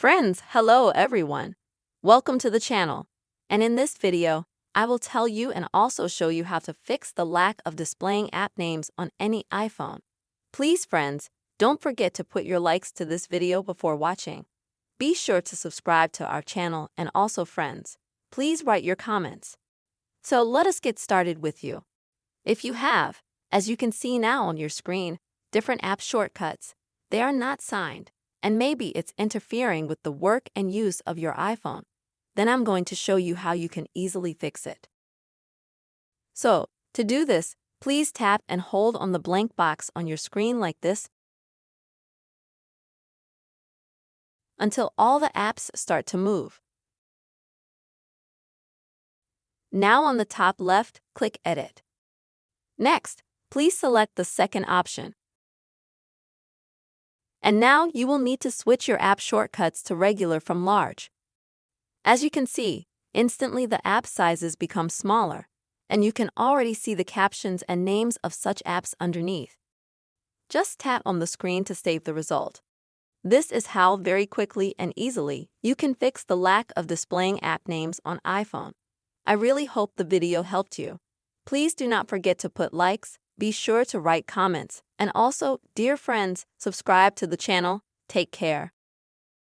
Friends, hello everyone. Welcome to the channel. And in this video, I will tell you and also show you how to fix the lack of displaying app names on any iPhone. Please friends, don't forget to put your likes to this video before watching. Be sure to subscribe to our channel and also friends, please write your comments. So let us get started with you. If you have, as you can see now on your screen, different app shortcuts, they are not signed, and maybe it's interfering with the work and use of your iPhone, then I'm going to show you how you can easily fix it. So, to do this, please tap and hold on the blank box on your screen like this until all the apps start to move. Now on the top left, click Edit. Next, please select the second option. And now you will need to switch your app shortcuts to regular from large. As you can see, instantly the app sizes become smaller, and you can already see the captions and names of such apps underneath. Just tap on the screen to save the result. This is how very quickly and easily you can fix the lack of displaying app names on iPhone. I really hope the video helped you. Please do not forget to put likes, be sure to write comments, and also, dear friends, subscribe to the channel. Take care.